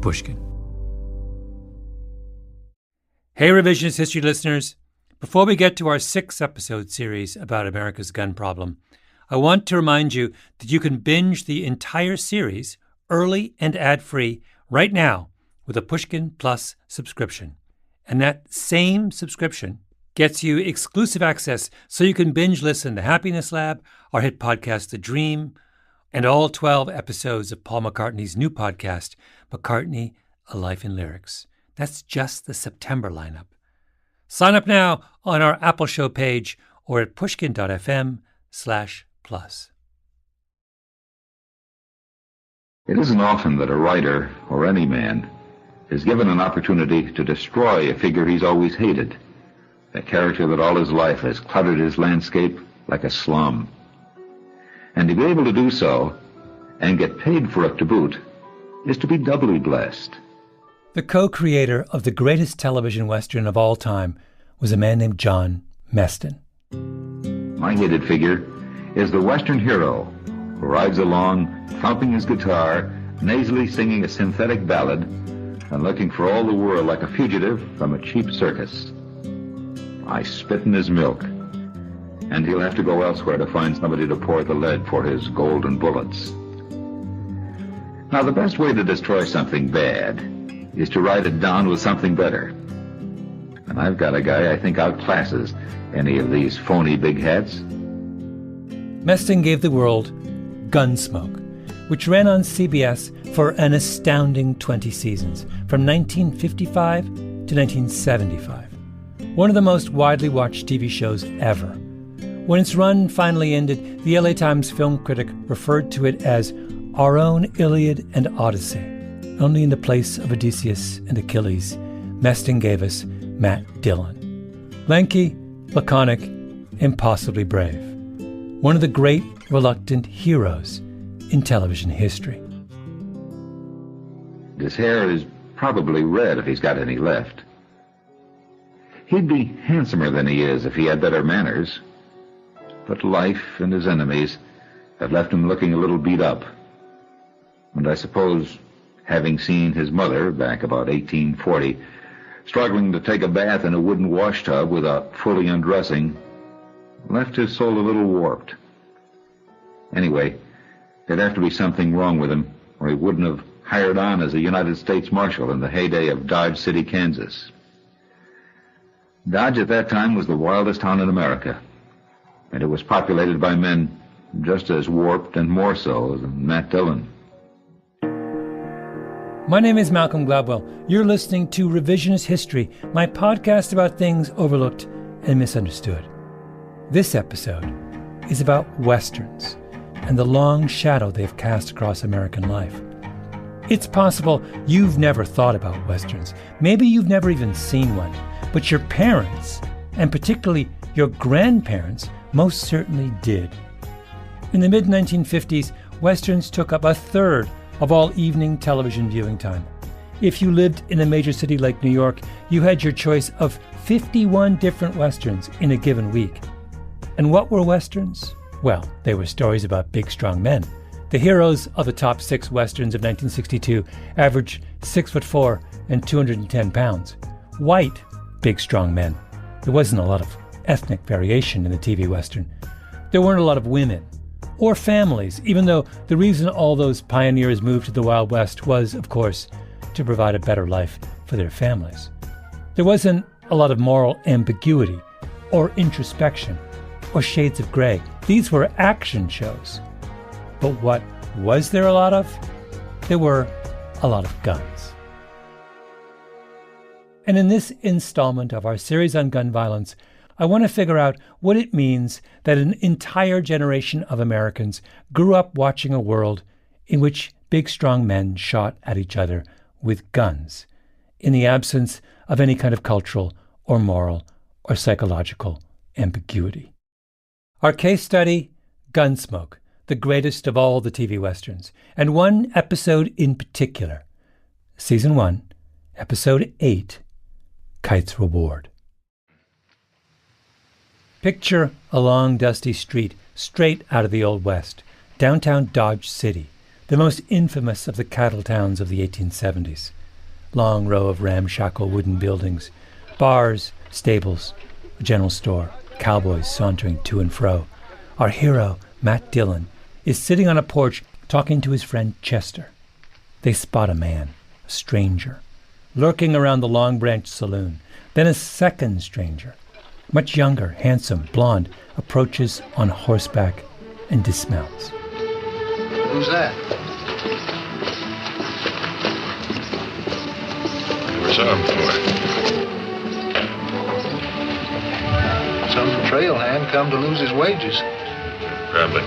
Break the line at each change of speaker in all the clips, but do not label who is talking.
Pushkin. Hey, Revisionist History listeners. Before we get to our 6-episode series about America's gun problem, I want to remind you that you can binge the entire series early and ad-free right now with a Pushkin Plus subscription. And that same subscription gets you exclusive access so you can binge listen to Happiness Lab, our hit podcast, The Dream, and all 12 episodes of Paul McCartney's new podcast, McCartney, A Life in Lyrics. That's just the September lineup. Sign up now on our Apple Show page or at pushkin.fm/plus.
It isn't often that a writer, or any man, is given an opportunity to destroy a figure he's always hated, a character that all his life has cluttered his landscape like a slum. And to be able to do so, and get paid for it to boot, is to be doubly blessed.
The co-creator of the greatest television Western of all time was a man named John Meston.
My hated figure is the Western hero who rides along, thumping his guitar, nasally singing a synthetic ballad, and looking for all the world like a fugitive from a cheap circus. I spit in his milk, and he'll have to go elsewhere to find somebody to pour the lead for his golden bullets. Now, the best way to destroy something bad is to write it down with something better. And I've got a guy I think outclasses any of these phony big hats.
Meston gave the world Gunsmoke, which ran on CBS for an astounding 20 seasons, from 1955 to 1975. One of the most widely watched TV shows ever. When its run finally ended, the LA Times film critic referred to it as our own Iliad and Odyssey. Only in the place of Odysseus and Achilles, Meston gave us Matt Dillon. Lanky, laconic, impossibly brave. One of the great reluctant heroes in television history.
His hair is probably red if he's got any left. He'd be handsomer than he is if he had better manners. But life and his enemies have left him looking a little beat up. And I suppose, having seen his mother back about 1840, struggling to take a bath in a wooden washtub without fully undressing, left his soul a little warped. Anyway, there'd have to be something wrong with him, or he wouldn't have hired on as a United States Marshal in the heyday of Dodge City, Kansas. Dodge at that time was the wildest town in America, and it was populated by men just as warped and more so than Matt Dillon.
My name is Malcolm Gladwell. You're listening to Revisionist History, my podcast about things overlooked and misunderstood. This episode is about Westerns and the long shadow they've cast across American life. It's possible you've never thought about Westerns. Maybe you've never even seen one, but your parents, and particularly your grandparents, most certainly did. In the mid-1950s, Westerns took up a third of all evening television viewing time. If you lived in a major city like New York, you had your choice of 51 different Westerns in a given week. And what were Westerns? Well, they were stories about big, strong men. The heroes of the top 6 Westerns of 1962 averaged 6'4" and 210 pounds. White, big, strong men. There wasn't a lot of ethnic variation in the TV Western. There weren't a lot of women or families, even though the reason all those pioneers moved to the Wild West was, of course, to provide a better life for their families. There wasn't a lot of moral ambiguity or introspection or shades of gray. These were action shows. But what was there a lot of? There were a lot of guns. And in this installment of our series on gun violence, I want to figure out what it means that an entire generation of Americans grew up watching a world in which big, strong men shot at each other with guns, in the absence of any kind of cultural or moral or psychological ambiguity. Our case study, Gunsmoke, the greatest of all the TV Westerns, and one episode in particular, Season 1, Episode 8, Kite's Reward. Picture a long, dusty street straight out of the Old West, downtown Dodge City, the most infamous of the cattle towns of the 1870s. long row of ramshackle wooden buildings, bars, stables, a general store, cowboys sauntering to and fro. Our hero, Matt Dillon, is sitting on a porch talking to his friend Chester. They spot a man, a stranger, lurking around the Long Branch saloon. Then a second stranger, much younger, handsome, blonde, approaches on horseback and dismounts.
Who's that?
Never saw him before.
Some trailhand come to lose his wages.
Probably.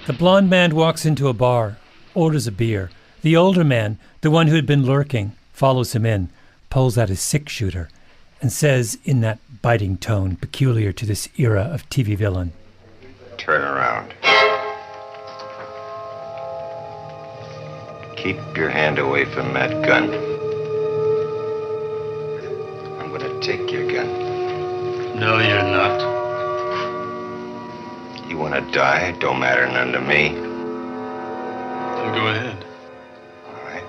The blonde man walks into a bar, orders a beer. The older man, the one who had been lurking, follows him in, pulls out his six-shooter, and says in that biting tone peculiar to this era of TV villain,
Turn around. Keep your hand away from that gun. I'm gonna take your gun.
No, you're not.
You wanna die? Don't matter none to me.
Then go ahead.
All right.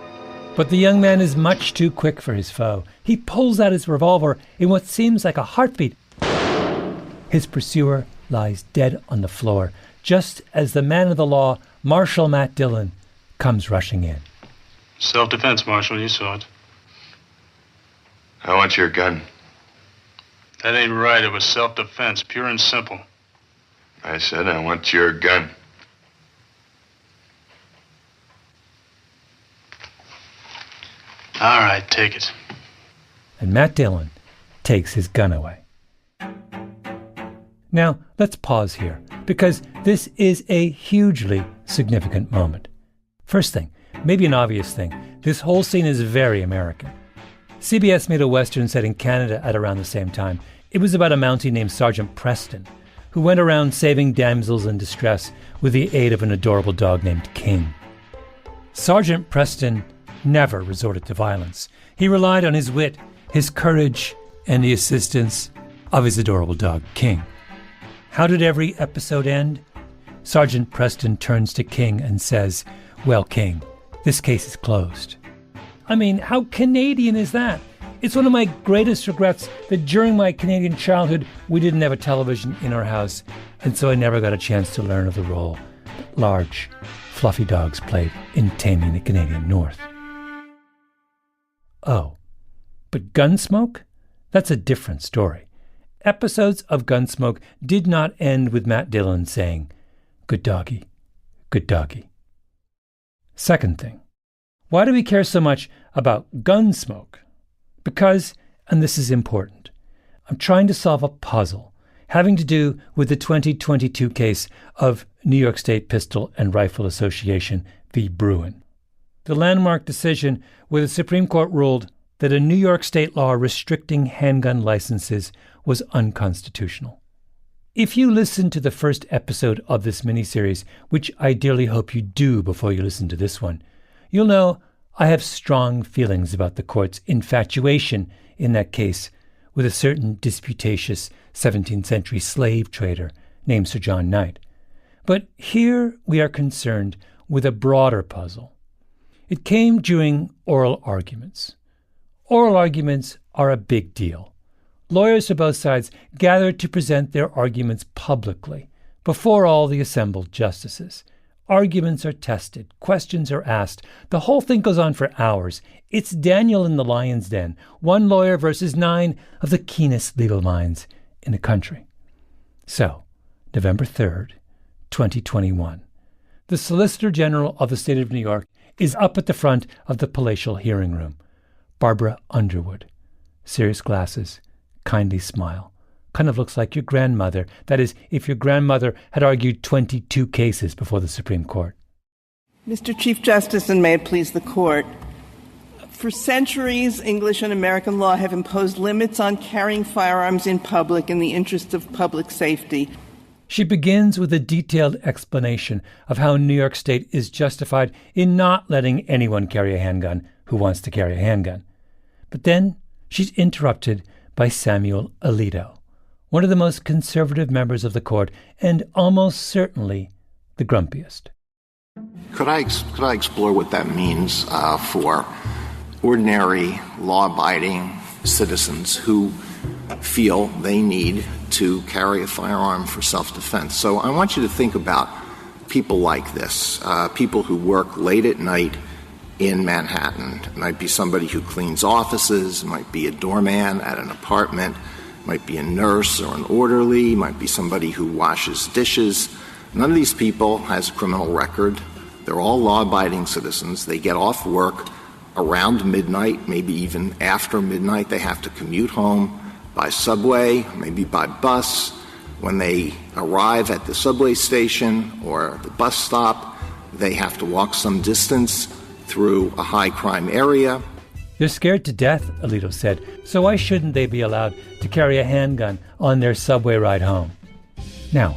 But the young man is much too quick for his foe. He pulls out his revolver in what seems like a heartbeat. His pursuer lies dead on the floor, just as the man of the law, Marshal Matt Dillon, comes rushing in.
Self-defense, Marshal, you saw it.
I want your gun.
That ain't right. It was self-defense, pure and simple.
I said I want your gun.
All right, take it.
And Matt Dillon takes his gun away. Now, let's pause here, because this is a hugely significant moment. First thing, maybe an obvious thing, this whole scene is very American. CBS made a Western set in Canada at around the same time. It was about a Mountie named Sergeant Preston, who went around saving damsels in distress with the aid of an adorable dog named King. Sergeant Preston never resorted to violence. He relied on his wit, his courage, and the assistance of his adorable dog, King. How did every episode end? Sergeant Preston turns to King and says, "Well, King, this case is closed." I mean, how Canadian is that? It's one of my greatest regrets that during my Canadian childhood, we didn't have a television in our house, and so I never got a chance to learn of the role that large, fluffy dogs played in taming the Canadian North. Oh, but Gunsmoke? That's a different story. Episodes of Gunsmoke did not end with Matt Dillon saying, "Good doggy, good doggy." Second thing, why do we care so much about Gunsmoke? Because, and this is important, I'm trying to solve a puzzle having to do with the 2022 case of New York State Pistol and Rifle Association v. Bruin. The landmark decision where the Supreme Court ruled that a New York state law restricting handgun licenses was unconstitutional. If you listen to the first episode of this miniseries, which I dearly hope you do before you listen to this one, you'll know I have strong feelings about the court's infatuation in that case with a certain disputatious 17th century slave trader named Sir John Knight. But here we are concerned with a broader puzzle. It came during oral arguments. Oral arguments are a big deal. Lawyers for both sides gathered to present their arguments publicly before all the assembled justices. Arguments are tested, questions are asked. The whole thing goes on for hours. It's Daniel in the lion's den, one lawyer versus 9 of the keenest legal minds in the country. So, November 3rd, 2021, the Solicitor General of the State of New York is up at the front of the palatial hearing room. Barbara Underwood, serious glasses, kindly smile. Kind of looks like your grandmother. That is, if your grandmother had argued 22 cases before the Supreme Court.
Mr. Chief Justice, and may it please the Court, for centuries, English and American law have imposed limits on carrying firearms in public in the interest of public safety.
She begins with a detailed explanation of how New York State is justified in not letting anyone carry a handgun who wants to carry a handgun. But then she's interrupted by Samuel Alito, one of the most conservative members of the court and almost certainly the grumpiest.
Could I explore what that means for ordinary, law-abiding citizens who feel they need to carry a firearm for self-defense? So I want you to think about people like this, people who work late at night in Manhattan. It might be somebody who cleans offices, it might be a doorman at an apartment, it might be a nurse or an orderly, it might be somebody who washes dishes. None of these people has a criminal record. They're all law-abiding citizens. They get off work around midnight, maybe even after midnight. They have to commute home by subway, maybe by bus. When they arrive at the subway station or the bus stop, they have to walk some distance through a high-crime area.
They're scared to death, Alito said, so why shouldn't they be allowed to carry a handgun on their subway ride home? Now,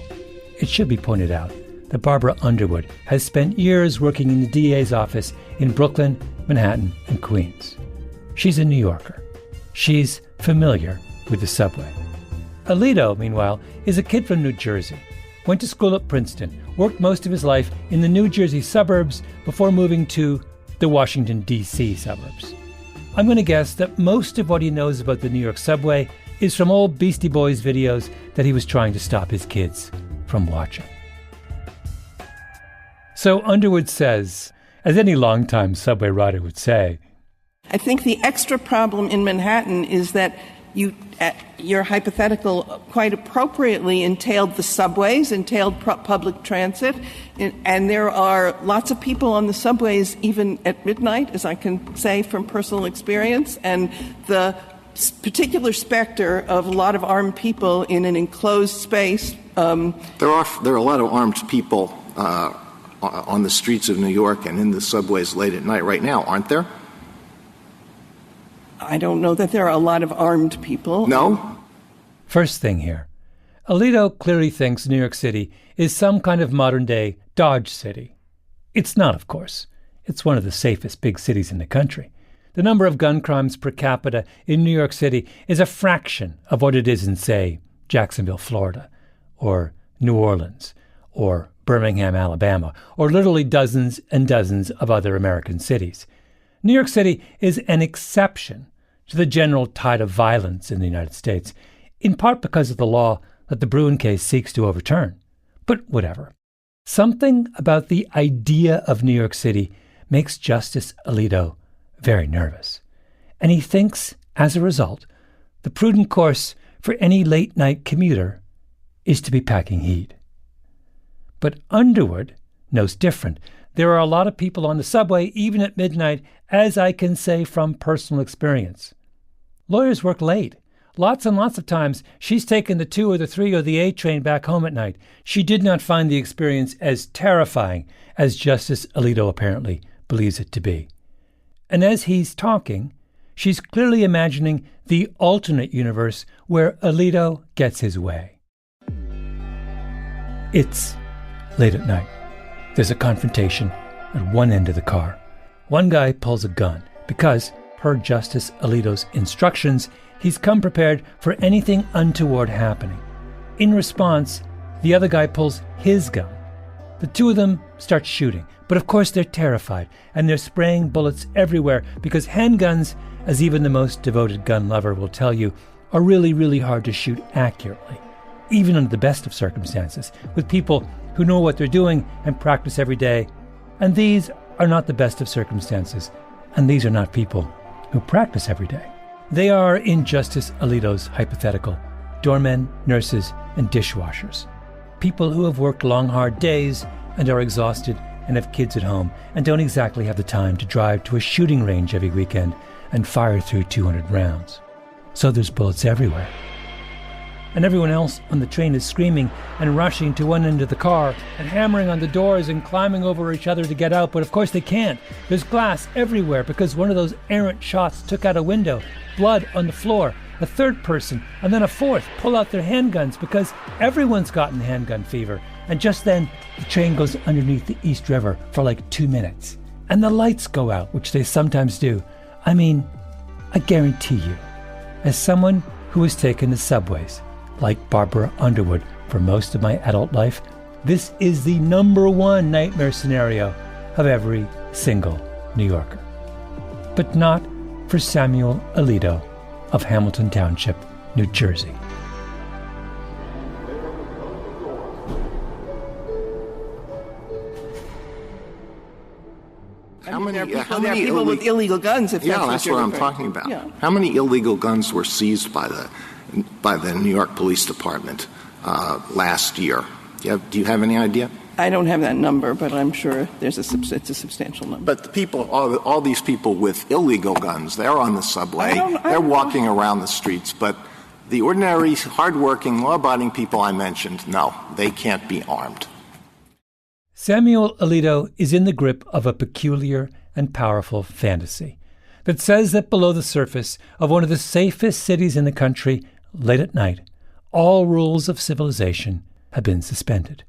it should be pointed out that Barbara Underwood has spent years working in the DA's office in Brooklyn, Manhattan, and Queens. She's a New Yorker. She's familiar with the subway. Alito, meanwhile, is a kid from New Jersey, went to school at Princeton, worked most of his life in the New Jersey suburbs before moving to the Washington, D.C. suburbs. I'm going to guess that most of what he knows about the New York subway is from old Beastie Boys videos that he was trying to stop his kids from watching. So Underwood says, as any longtime subway rider would say,
I think the extra problem in Manhattan is that your hypothetical quite appropriately entailed the subways, entailed public transit, and there are lots of people on the subways even at midnight, as I can say from personal experience, and the particular specter of a lot of armed people in an enclosed space.
There are a lot of armed people on the streets of New York and in the subways late at night right now, aren't there?
I don't know that there are a lot of armed people.
No?
First thing here, Alito clearly thinks New York City is some kind of modern-day Dodge City. It's not, of course. It's one of the safest big cities in the country. The number of gun crimes per capita in New York City is a fraction of what it is in, say, Jacksonville, Florida, or New Orleans, or Birmingham, Alabama, or literally dozens and dozens of other American cities. New York City is an exception to the general tide of violence in the United States, in part because of the law that the Bruen case seeks to overturn. But whatever. Something about the idea of New York City makes Justice Alito very nervous. And he thinks, as a result, the prudent course for any late-night commuter is to be packing heat. But Underwood knows different. There are a lot of people on the subway, even at midnight, as I can say from personal experience. Lawyers work late. Lots and lots of times, she's taken the 2 or the 3 or the 8 train back home at night. She did not find the experience as terrifying as Justice Alito apparently believes it to be. And as he's talking, she's clearly imagining the alternate universe where Alito gets his way. It's late at night. There's a confrontation at one end of the car. One guy pulls a gun because, per Justice Alito's instructions, he's come prepared for anything untoward happening. In response, the other guy pulls his gun. The two of them start shooting, but of course they're terrified, and they're spraying bullets everywhere because handguns, as even the most devoted gun lover will tell you, are really, really hard to shoot accurately, even under the best of circumstances, with people who know what they're doing and practice every day. And these are not the best of circumstances, and these are not people who practice every day. They are, in Justice Alito's hypothetical, doormen, nurses, and dishwashers. People who have worked long, hard days and are exhausted and have kids at home and don't exactly have the time to drive to a shooting range every weekend and fire through 200 rounds. So there's bullets everywhere. And everyone else on the train is screaming and rushing to one end of the car and hammering on the doors and climbing over each other to get out, but of course they can't. There's glass everywhere because one of those errant shots took out a window, blood on the floor. A third person and then a fourth pull out their handguns because everyone's gotten handgun fever. And just then, the train goes underneath the East River for like 2 minutes. And the lights go out, which they sometimes do. I mean, I guarantee you, as someone who has taken the subways, like Barbara Underwood, for most of my adult life, this is the number one nightmare scenario of every single New Yorker. But not for Samuel Alito of Hamilton Township, New Jersey.
How many
people with illegal guns, if
that's what I'm talking about. Yeah. How many illegal guns were seized by the New York Police Department last year? Do you have any idea?
I don't have that number, but I'm sure it's a substantial number.
But the people, all these people with illegal guns, they're on the subway, they're walking around the streets, but the ordinary, hardworking, law-abiding people I mentioned, no, they can't be armed.
Samuel Alito is in the grip of a peculiar and powerful fantasy that says that below the surface of one of the safest cities in the country, late at night, all rules of civilization have been suspended.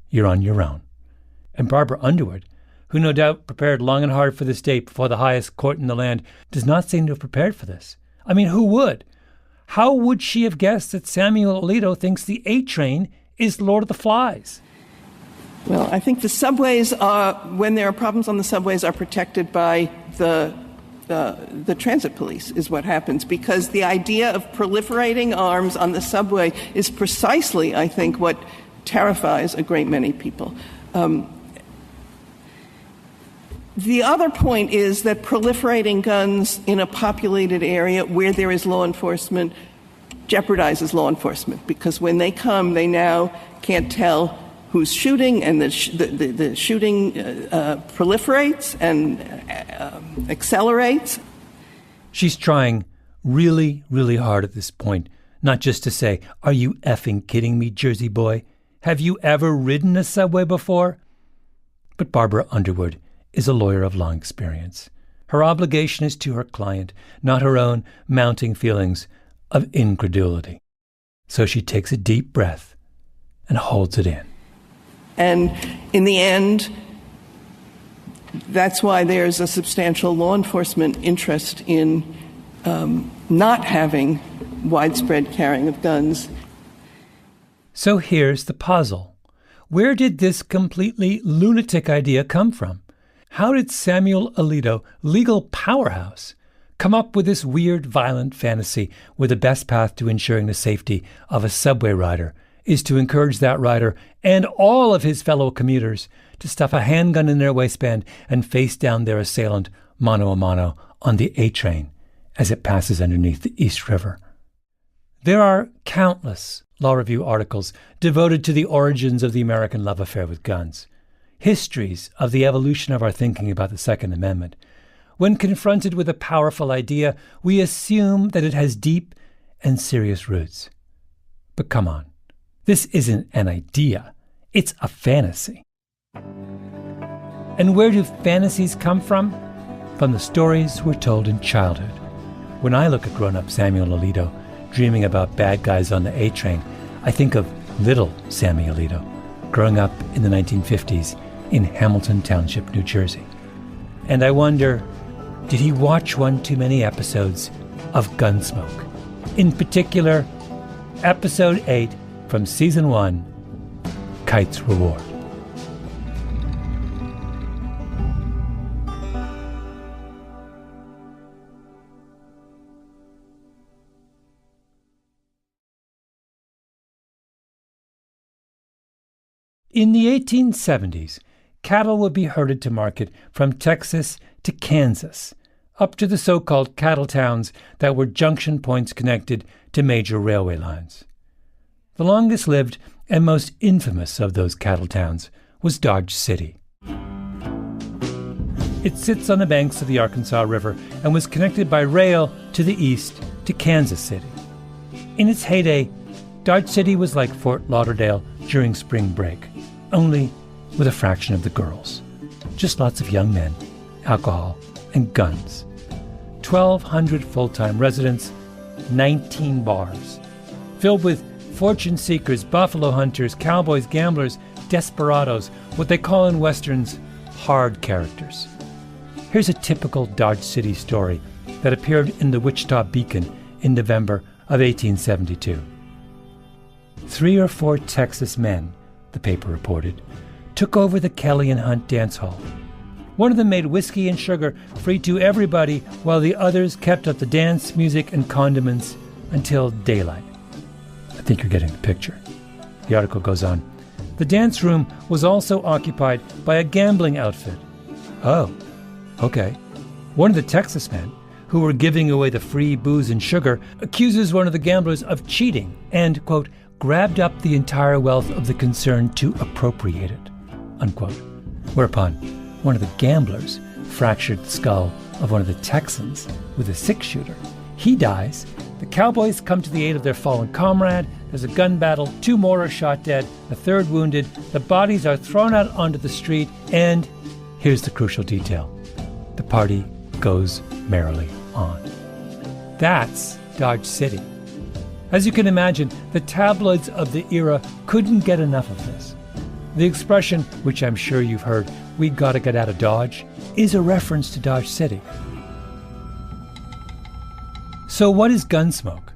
You're on your own. And Barbara Underwood, who no doubt prepared long and hard for this date before the highest court in the land, does not seem to have prepared for this. I mean, who would? How would she have guessed that Samuel Alito thinks the A Train is Lord of the Flies?
Well, I think the subways when there are problems on the subways, are protected by the transit police is what happens, because the idea of proliferating arms on the subway is precisely, I think, what terrifies a great many people. The other point is that proliferating guns in a populated area where there is law enforcement jeopardizes law enforcement, because when they come, they now can't tell who's shooting, and the shooting proliferates and accelerates.
She's trying really, really hard at this point, not just to say, "Are you effing kidding me, Jersey boy? Have you ever ridden a subway before?" But Barbara Underwood is a lawyer of long experience. Her obligation is to her client, not her own mounting feelings of incredulity. So she takes a deep breath and holds it in.
And in the end, that's why there's a substantial law enforcement interest in not having widespread carrying of guns.
So here's the puzzle. Where did this completely lunatic idea come from? How did Samuel Alito, legal powerhouse, come up with this weird, violent fantasy where the best path to ensuring the safety of a subway rider is to encourage that rider and all of his fellow commuters to stuff a handgun in their waistband and face down their assailant mano a mano on the A train as it passes underneath the East River? There are countless law review articles devoted to the origins of the American love affair with guns, histories of the evolution of our thinking about the Second Amendment. When confronted with a powerful idea, we assume that it has deep and serious roots. But come on. This isn't an idea. It's a fantasy. And where do fantasies come from? From the stories we're told in childhood. When I look at grown-up Samuel Alito dreaming about bad guys on the A train, I think of little Sammy Alito growing up in the 1950s in Hamilton Township, New Jersey. And I wonder, did he watch one too many episodes of Gunsmoke? In particular, episode 8 from season 1, Kite's Reward. In the 1870s, cattle would be herded to market from Texas to Kansas, up to the so-called cattle towns that were junction points connected to major railway lines. The longest-lived and most infamous of those cattle towns was Dodge City. It sits on the banks of the Arkansas River and was connected by rail to the east to Kansas City. In its heyday, Dodge City was like Fort Lauderdale during spring break, only with a fraction of the girls. Just lots of young men, alcohol, and guns. 1,200 full-time residents, 19 bars, filled with fortune seekers, buffalo hunters, cowboys, gamblers, desperados, what they call in westerns, hard characters. Here's a typical Dodge City story that appeared in the Wichita Beacon in November of 1872. 3 or 4 Texas men the paper reported, took over the Kelly and Hunt dance hall. One of them made whiskey and sugar free to everybody, while the others kept up the dance, music, and condiments until daylight. I think you're getting the picture. The article goes on. The dance room was also occupied by a gambling outfit. Oh, okay. One of the Texas men, who were giving away the free booze and sugar, accuses one of the gamblers of cheating and, quote, grabbed up the entire wealth of the concern to appropriate it, unquote. Whereupon, one of the gamblers fractured the skull of one of the Texans with a 6-shooter. He dies. The cowboys come to the aid of their fallen comrade. There's a gun battle. 2 more are shot dead. A 3rd wounded. The bodies are thrown out onto the street. And here's the crucial detail. The party goes merrily on. That's Dodge City. As you can imagine, the tabloids of the era couldn't get enough of this. The expression, which I'm sure you've heard, "we gotta get out of Dodge," is a reference to Dodge City. So what is Gunsmoke?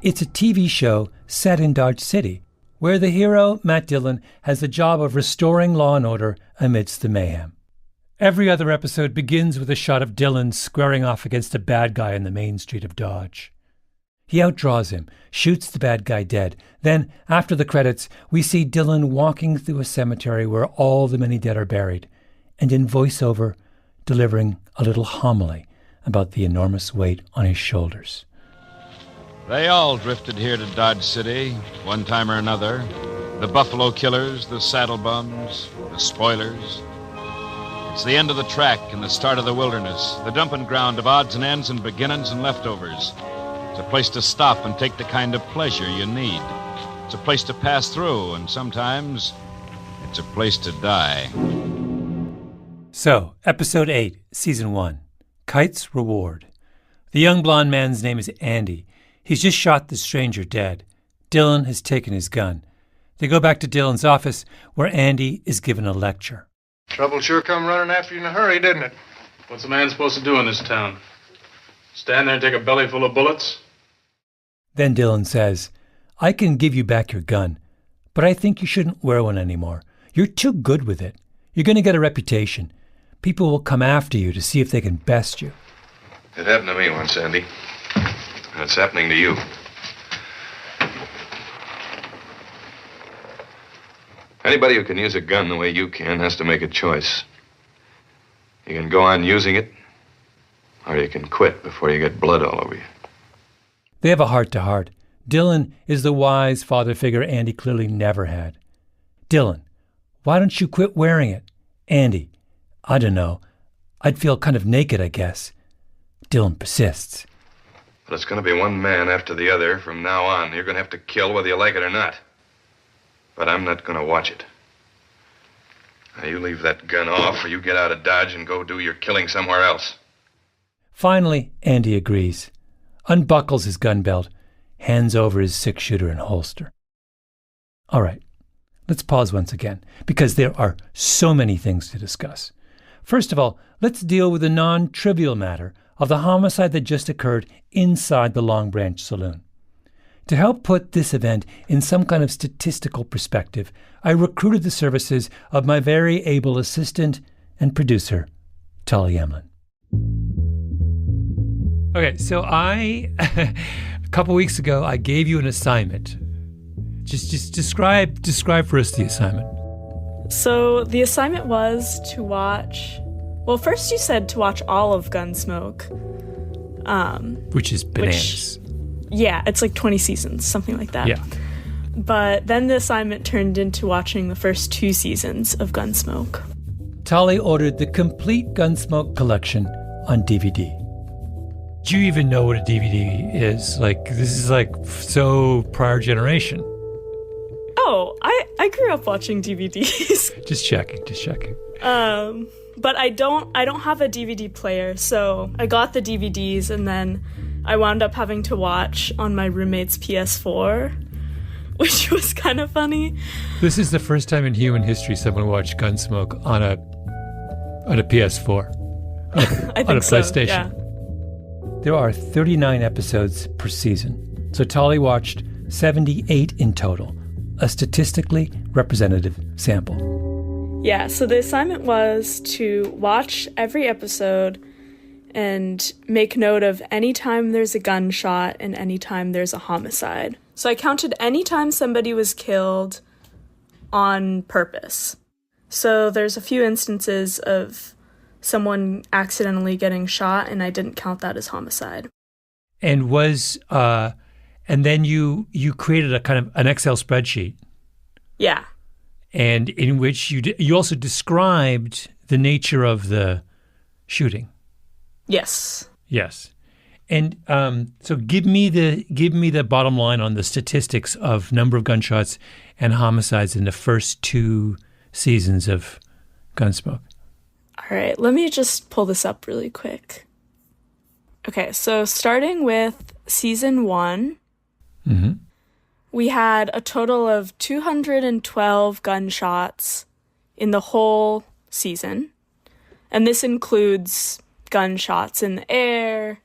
It's a TV show set in Dodge City, where the hero, Matt Dillon, has the job of restoring law and order amidst the mayhem. Every other episode begins with a shot of Dillon squaring off against a bad guy on the main street of Dodge. He outdraws him, shoots the bad guy dead. Then, after the credits, we see Dillon walking through a cemetery where all the many dead are buried, and in voiceover, delivering a little homily about the enormous weight on his shoulders.
They all drifted here to Dodge City, one time or another. The Buffalo Killers, the Saddle Bums, the Spoilers. It's the end of the track and the start of the wilderness, the dumping ground of odds and ends and beginnings and leftovers. It's a place to stop and take the kind of pleasure you need. It's a place to pass through, and sometimes it's a place to die.
So, Episode 8, Season 1, Kite's Reward. The young blonde man's name is Andy. He's just shot the stranger dead. Dillon has taken his gun. They go back to Dillon's office, where Andy is given a lecture.
Trouble sure come running after you in a hurry, didn't it?
What's a man supposed to do in this town? Stand there and take a belly full of bullets?
Then Dillon says, "I can give you back your gun, but I think you shouldn't wear one anymore. You're too good with it. You're going to get a reputation. People will come after you to see if they can best you."
It happened to me once, Andy. And it's happening to you. Anybody who can use a gun the way you can has to make a choice. You can go on using it, or you can quit before you get blood all over you.
They have a heart-to-heart. Dillon is the wise father figure Andy clearly never had. "Dillon, why don't you quit wearing it?" Andy, "I don't know. I'd feel kind of naked, I guess." Dillon persists.
But it's going to be one man after the other from now on. You're going to have to kill whether you like it or not. But I'm not going to watch it. Now, you leave that gun off, or you get out of Dodge and go do your killing somewhere else.
Finally, Andy agrees, unbuckles his gun belt, hands over his 6-shooter and holster. All right, let's pause once again, because there are so many things to discuss. First of all, let's deal with the non-trivial matter of the homicide that just occurred inside the Long Branch Saloon. To help put this event in some kind of statistical perspective, I recruited the services of my very able assistant and producer, Tully Emlin. Okay, so a couple weeks ago, I gave you an assignment. Just describe for us the assignment.
So the assignment was to watch, well, first you said to watch all of Gunsmoke.
Which is bananas.
Yeah, it's like 20 seasons, something like that.
Yeah.
But then the assignment turned into watching the first 2 seasons of Gunsmoke.
Tully ordered the complete Gunsmoke collection on DVD. Do you even know what a DVD is? Like, this is like so prior generation.
Oh, I grew up watching DVDs.
Just checking.
But I don't have a DVD player, so I got the DVDs and then I wound up having to watch on my roommate's PS4, which was kind of funny.
This is the first time in human history someone watched Gunsmoke on a PS4.
I think
on a
so,
PlayStation.
yeah.
There are 39 episodes per season, so Tully watched 78 in total, a statistically representative sample.
Yeah, so the assignment was to watch every episode and make note of any time there's a gunshot and any time there's a homicide. So I counted any time somebody was killed on purpose. So there's a few instances of someone accidentally getting shot, and I didn't count that as homicide.
And and then you created a kind of an Excel spreadsheet.
Yeah.
And in which you also described the nature of the shooting.
Yes.
Yes. And so give me the bottom line on the statistics of number of gunshots and homicides in the first 2 seasons of Gunsmoke.
All right, let me just pull this up really quick. Okay, so starting with season 1, we had a total of 212 gunshots in the whole season. And this includes gunshots in the air,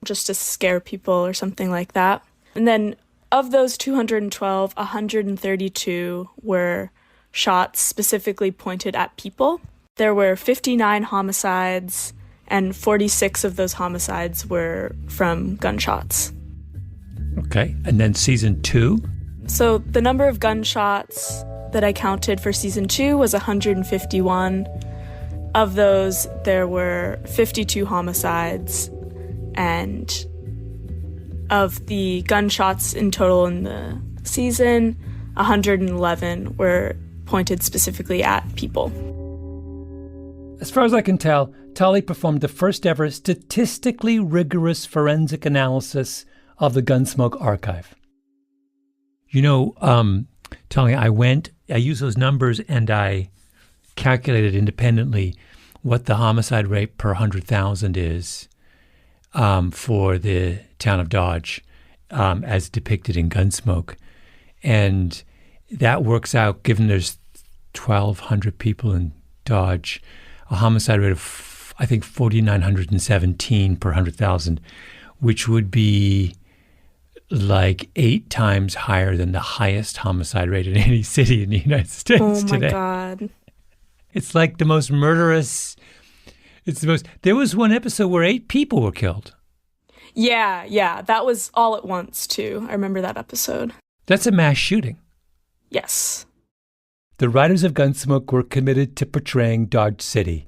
just to scare people or something like that. And then of those 212, 132 were shots specifically pointed at people. There were 59 homicides, and 46 of those homicides were from gunshots.
Okay, and then season 2?
So the number of gunshots that I counted for season 2 was 151. Of those, there were 52 homicides, and of the gunshots in total in the season, 111 were pointed specifically at people.
As far as I can tell, Tali performed the first ever statistically rigorous forensic analysis of the Gunsmoke archive. You know, Tali, I used those numbers and I calculated independently what the homicide rate per 100,000 is for the town of Dodge as depicted in Gunsmoke. And that works out, given there's 1,200 people in Dodge, a homicide rate of, I think, 4,917 per 100,000, which would be like 8 times higher than the highest homicide rate in any city in the United States today.
Oh, my God.
It's like the most murderous. There was one episode where 8 people were killed.
Yeah. That was all at once, too. I remember that episode.
That's a mass shooting.
Yes.
The writers of Gunsmoke were committed to portraying Dodge City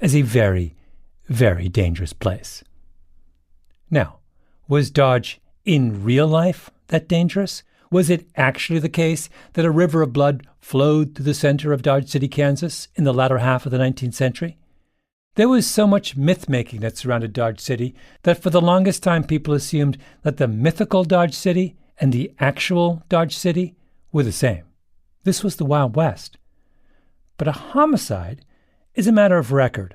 as a very, very dangerous place. Now, was Dodge in real life that dangerous? Was it actually the case that a river of blood flowed through the center of Dodge City, Kansas in the latter half of the 19th century? There was so much myth-making that surrounded Dodge City that for the longest time people assumed that the mythical Dodge City and the actual Dodge City were the same. This was the Wild West. But a homicide is a matter of record.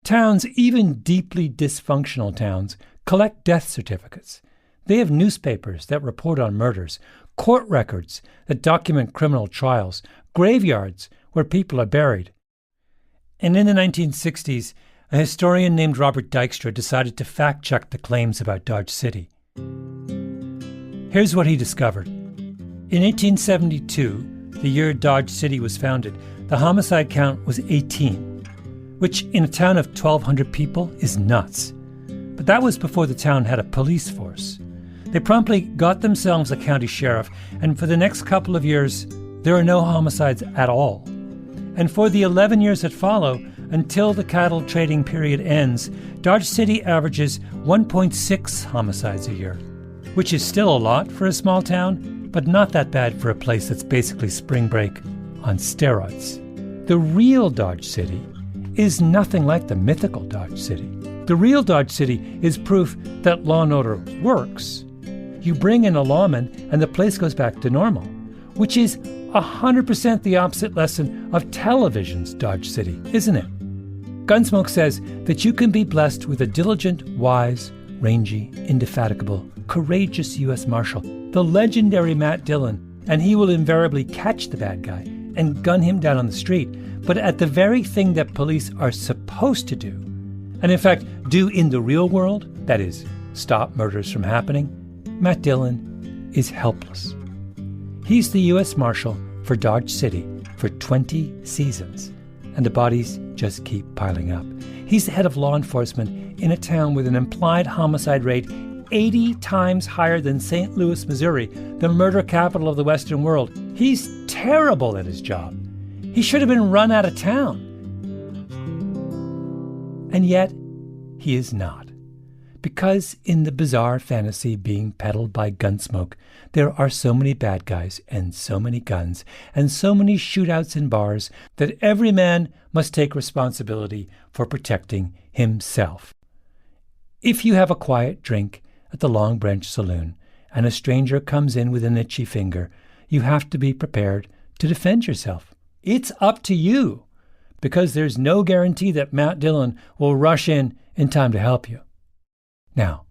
Towns, even deeply dysfunctional towns, collect death certificates. They have newspapers that report on murders, court records that document criminal trials, graveyards where people are buried. And in the 1960s, a historian named Robert Dykstra decided to fact-check the claims about Dodge City. Here's what he discovered. In 1872, the year Dodge City was founded, the homicide count was 18, which in a town of 1,200 people is nuts. But that was before the town had a police force. They promptly got themselves a county sheriff, and for the next couple of years, there are no homicides at all. And for the 11 years that follow, until the cattle trading period ends, Dodge City averages 1.6 homicides a year, which is still a lot for a small town, but not that bad for a place that's basically spring break on steroids. The real Dodge City is nothing like the mythical Dodge City. The real Dodge City is proof that law and order works. You bring in a lawman and the place goes back to normal, which is 100% the opposite lesson of television's Dodge City, isn't it? Gunsmoke says that you can be blessed with a diligent, wise, rangy, indefatigable, courageous U.S. Marshal, the legendary Matt Dillon, and he will invariably catch the bad guy and gun him down on the street, but at the very thing that police are supposed to do, and in fact do in the real world, that is, stop murders from happening, Matt Dillon is helpless. He's the U.S. Marshal for Dodge City for 20 seasons, and the bodies just keep piling up. He's the head of law enforcement in a town with an implied homicide rate 80 times higher than St. Louis, Missouri, the murder capital of the Western world. He's terrible at his job. He should have been run out of town. And yet, he is not. Because in the bizarre fantasy being peddled by Gunsmoke, there are so many bad guys and so many guns and so many shootouts in bars that every man must take responsibility for protecting himself. If you have a quiet drink at the Long Branch Saloon and a stranger comes in with an itchy finger, you have to be prepared to defend yourself. It's up to you, because there's no guarantee that Matt Dillon will rush in time to help you. Now,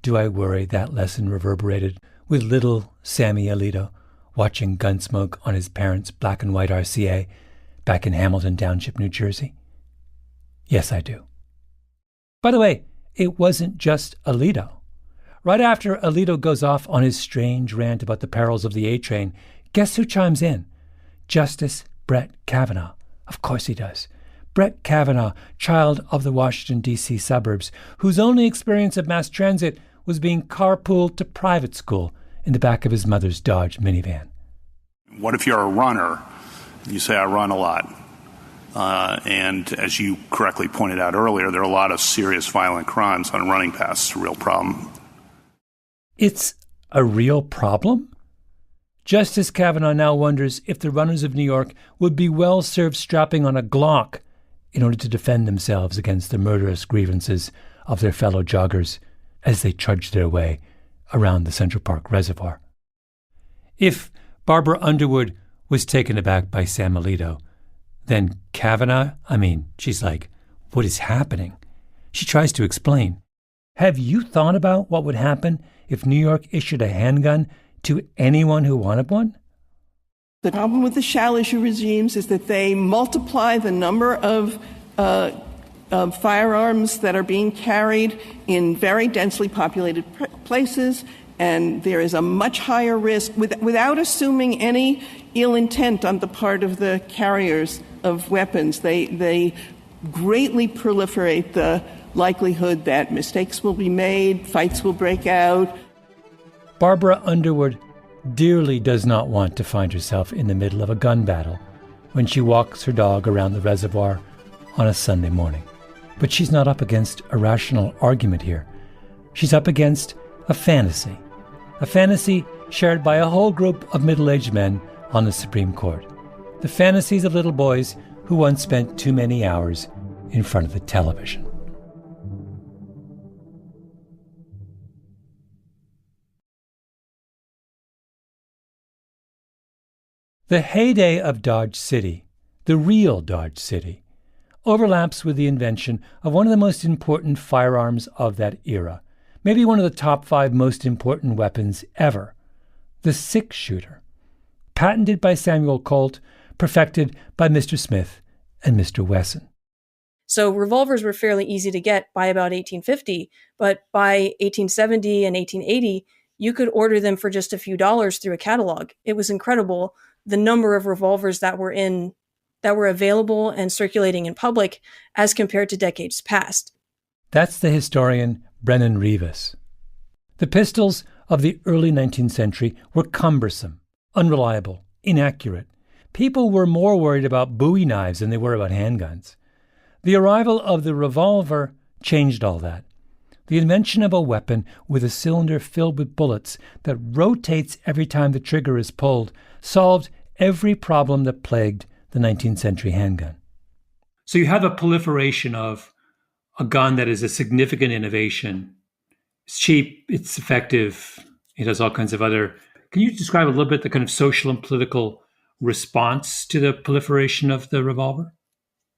do I worry that lesson reverberated with little Sammy Alito watching Gunsmoke on his parents' black and white RCA back in Hamilton Township, New Jersey? Yes, I do. By the way, it wasn't just Alito. Right after Alito goes off on his strange rant about the perils of the A train, guess who chimes in? Justice Brett Kavanaugh. Of course he does. Brett Kavanaugh, child of the Washington, D.C. suburbs, whose only experience of mass transit was being carpooled to private school in the back of his mother's Dodge minivan.
What if you're a runner? You say, I run a lot. And as you correctly pointed out earlier, there are a lot of serious violent crimes on running paths. It's a real problem.
It's a real problem? Justice Kavanaugh now wonders if the runners of New York would be well served strapping on a Glock in order to defend themselves against the murderous grievances of their fellow joggers as they trudge their way around the Central Park Reservoir. If Barbara Underwood was taken aback by Sam Alito, then Kavanaugh, she's like, what is happening? She tries to explain. Have you thought about what would happen if New York issued a handgun to anyone who wanted one?
The problem with the shall issue regimes is that they multiply the number of firearms that are being carried in very densely populated places, and there is a much higher risk, without assuming any ill intent on the part of the carriers of weapons. They greatly proliferate the likelihood that mistakes will be made, fights will break out.
Barbara Underwood dearly does not want to find herself in the middle of a gun battle when she walks her dog around the reservoir on a Sunday morning. But she's not up against a rational argument here. She's up against a fantasy shared by a whole group of middle-aged men on the Supreme Court. The fantasies of little boys who once spent too many hours in front of the television. The heyday of Dodge City, the real Dodge City, overlaps with the invention of one of the most important firearms of that era, maybe one of the top 5 most important weapons ever, the 6-shooter, patented by Samuel Colt, perfected by Mr. Smith and Mr. Wesson.
So revolvers were fairly easy to get by about 1850, but by 1870 and 1880, you could order them for just a few dollars through a catalog. It was incredible, the number of revolvers that were available and circulating in public as compared to decades past.
That's the historian Brennan Rivas. The pistols of the early 19th century were cumbersome, unreliable, inaccurate. People were more worried about Bowie knives than they were about handguns. The arrival of the revolver changed all that. The invention of a weapon with a cylinder filled with bullets that rotates every time the trigger is pulled solved every problem that plagued the 19th century handgun. So you have a proliferation of a gun that is a significant innovation. It's cheap, it's effective, it has all kinds of other... Can you describe a little bit the kind of social and political response to the proliferation of the revolver?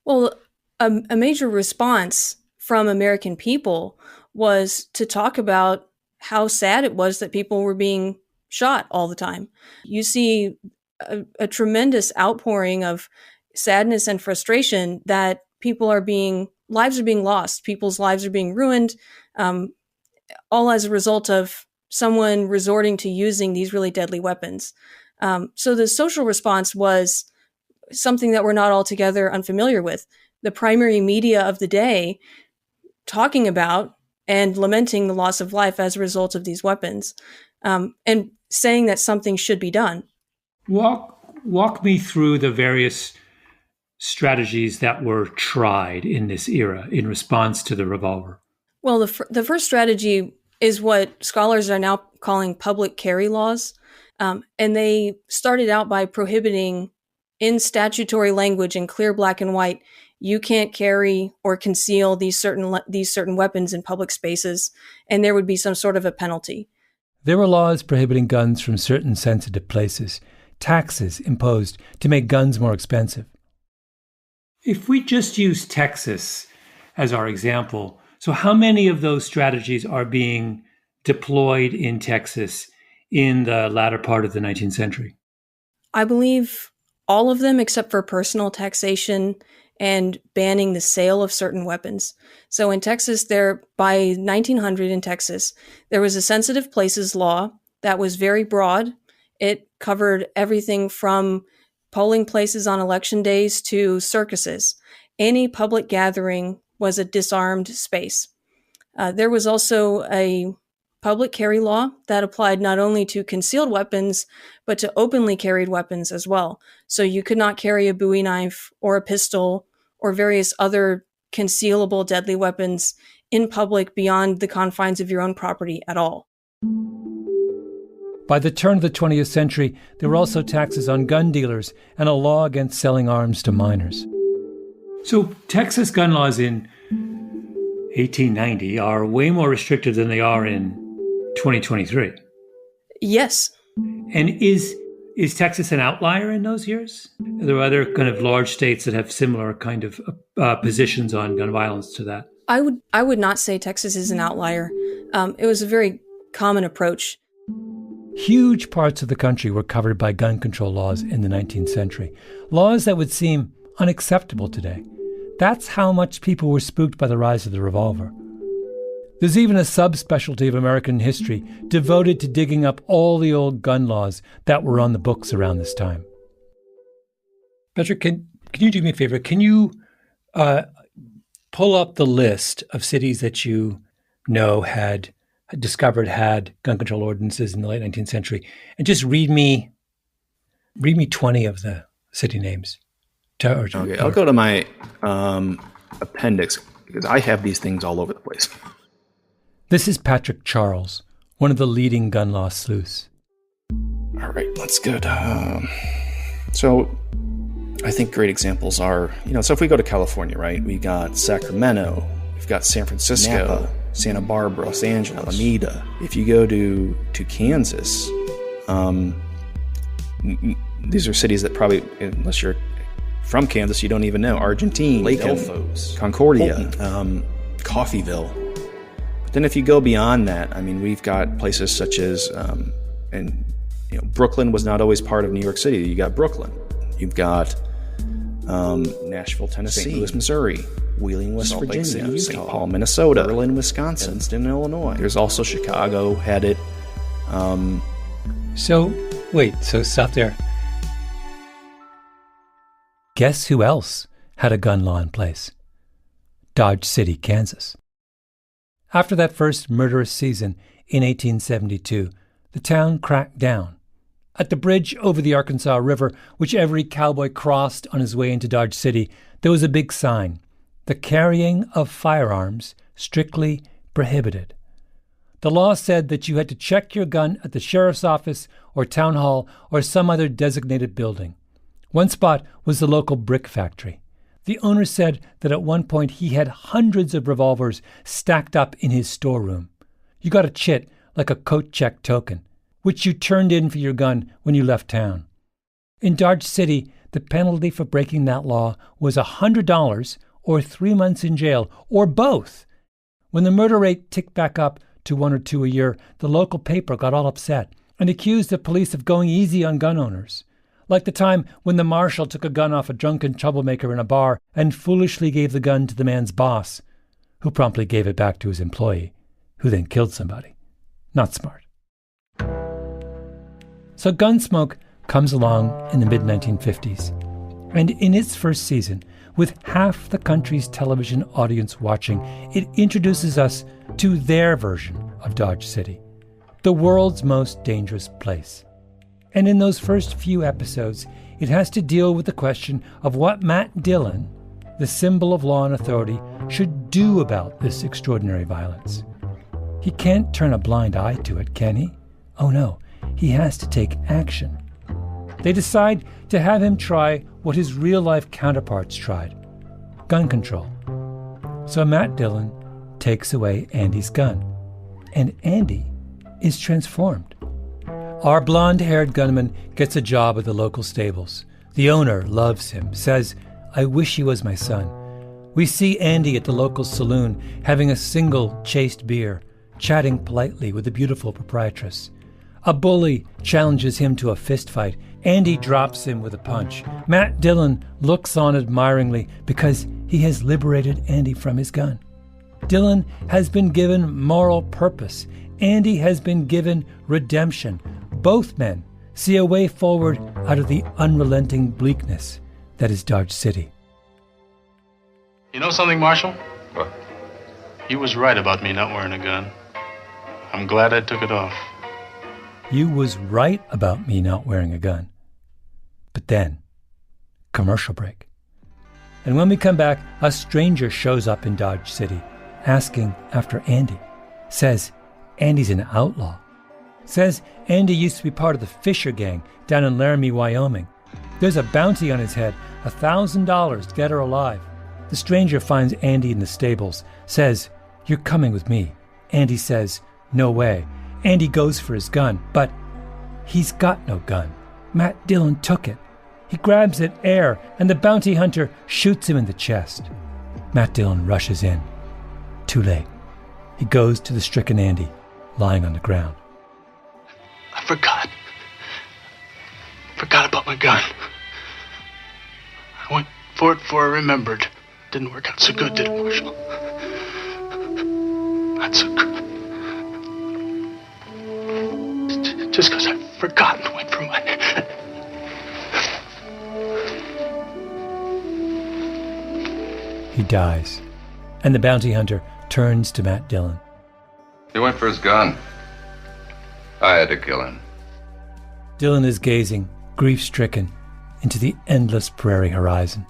Well, a major response from American people was to talk about how sad it was that people were being shot all the time. You see a tremendous outpouring of sadness and frustration that lives are being lost, people's lives are being ruined, all as a result of someone resorting to using these really deadly weapons. So the social response was something that we're not altogether unfamiliar with. The primary media of the day talking about and lamenting the loss of life as a result of these weapons, and saying that something should be done.
Walk me through the various strategies that were tried in this era in response to the revolver.
Well, the first strategy is what scholars are now calling public carry laws. And they started out by prohibiting, in statutory language in clear black and white, you can't carry or conceal these certain weapons in public spaces, and there would be some sort of a penalty.
There were laws prohibiting guns from certain sensitive places, taxes imposed to make guns more expensive. If we just use Texas as our example, so how many of those strategies are being deployed in Texas in the latter part of the 19th century?
I believe all of them except for personal taxation and banning the sale of certain weapons. So in Texas, by 1900 in Texas, there was a sensitive places law that was very broad. It covered everything from polling places on election days to circuses. Any public gathering was a disarmed space. There was also a public carry law that applied not only to concealed weapons, but to openly carried weapons as well. So you could not carry a Bowie knife or a pistol or various other concealable deadly weapons in public beyond the confines of your own property at all.
By the turn of the 20th century, there were also taxes on gun dealers and a law against selling arms to minors. So Texas gun laws in 1890 are way more restrictive than they are in 2023.
Yes.
And is Texas an outlier in those years? Are there other kind of large states that have similar kind of positions on gun violence to that?
I would not say Texas is an outlier. It was a very common approach.
Huge parts of the country were covered by gun control laws in the 19th century, laws that would seem unacceptable today. That's how much people were spooked by the rise of the revolver. There's even a subspecialty of American history devoted to digging up all the old gun laws that were on the books around this time. Patrick, can you do me a favor? Can you pull up the list of cities that you know had gun control ordinances in the late 19th century, and just read me 20 of the city names?
Okay, I'll go to my appendix because I have these things all over the place.
This is Patrick Charles, one of the leading gun law sleuths.
All right, that's good. So I think great examples are, so if we go to California, right, we got Sacramento, we've got San Francisco, Napa, Santa Barbara, Los Angeles, Alameda. If you go to Kansas, these are cities that probably, unless you're from Kansas, you don't even know. Argentine, Lake Elfos, Concordia, Coffeyville. But then if you go beyond that, we've got places such as, Brooklyn was not always part of New York City. You got Brooklyn. You've got Nashville, Tennessee, St. Louis, Missouri, Wheeling, West Virginia, St. Paul, Minnesota, Berlin, Wisconsin, Evanston, Illinois. There's also Chicago had it.
So stop there. Guess who else had a gun law in place? Dodge City, Kansas. After that first murderous season in 1872, the town cracked down. At the bridge over the Arkansas River, which every cowboy crossed on his way into Dodge City, there was a big sign: the carrying of firearms strictly prohibited. The law said that you had to check your gun at the sheriff's office or town hall or some other designated building. One spot was the local brick factory. The owner said that at one point he had hundreds of revolvers stacked up in his storeroom. You got a chit, like a coat check token, which you turned in for your gun when you left town. In Dodge City, the penalty for breaking that law was $100 or 3 months in jail, or both. When the murder rate ticked back up to 1 or 2 a year, the local paper got all upset and accused the police of going easy on gun owners. Like the time when the marshal took a gun off a drunken troublemaker in a bar and foolishly gave the gun to the man's boss, who promptly gave it back to his employee, who then killed somebody. Not smart. So Gunsmoke comes along in the mid-1950s. And in its first season, with half the country's television audience watching, it introduces us to their version of Dodge City, the world's most dangerous place. And in those first few episodes, it has to deal with the question of what Matt Dillon, the symbol of law and authority, should do about this extraordinary violence. He can't turn a blind eye to it, can he? Oh no, he has to take action. They decide to have him try what his real-life counterparts tried: gun control. So Matt Dillon takes away Andy's gun, and Andy is transformed. Our blonde-haired gunman gets a job at the local stables. The owner loves him, says, "I wish he was my son." We see Andy at the local saloon having a single chaste beer, chatting politely with the beautiful proprietress. A bully challenges him to a fist fight. Andy drops him with a punch. Matt Dillon looks on admiringly because he has liberated Andy from his gun. Dillon has been given moral purpose. Andy has been given redemption. Both men see a way forward out of the unrelenting bleakness that is Dodge City.
You know something, Marshal?
What?
You was right about me not wearing a gun. I'm glad I took it off.
You was right about me not wearing a gun. But then, commercial break. And when we come back, a stranger shows up in Dodge City, asking after Andy. Says Andy's an outlaw. Says Andy used to be part of the Fisher gang down in Laramie, Wyoming. There's a bounty on his head, $1,000, dead or alive. The stranger finds Andy in the stables, says, "You're coming with me." Andy says, "No way." Andy goes for his gun, but he's got no gun. Matt Dillon took it. He grabs at air, and the bounty hunter shoots him in the chest. Matt Dillon rushes in. Too late. He goes to the stricken Andy, lying on the ground.
I forgot. Forgot about my gun. I went for it before I remembered. Didn't work out so good, did it, Marshal? Not so good. Just because I forgot and went for my...
He dies, and the bounty hunter turns to Matt Dillon.
He went for his gun. I had to kill him.
Dillon is gazing, grief-stricken, into the endless prairie horizon.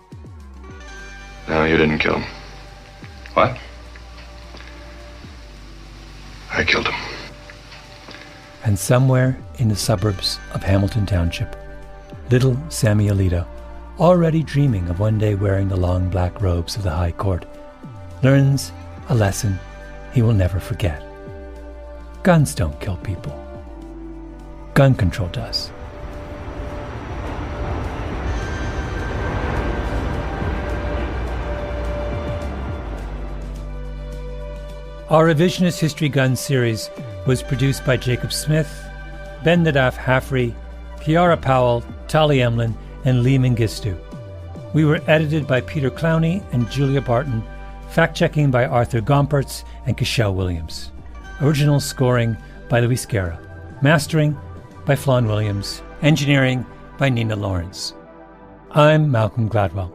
No, you didn't kill him. What? I killed him.
And somewhere in the suburbs of Hamilton Township, little Sammy Alito, already dreaming of one day wearing the long black robes of the High Court, learns a lesson he will never forget. Guns don't kill people. Gun control does. Our Revisionist History Gun series was produced by Jacob Smith, Ben Nadaf Haffrey, Kiara Powell, Tali Emlin, and Lee Mengistu. We were edited by Peter Clowney and Julia Barton, fact-checking by Arthur Gompertz and Cashel Williams. Original scoring by Luis Guerra. Mastering by Flawn Williams. Engineering by Nina Lawrence. I'm Malcolm Gladwell.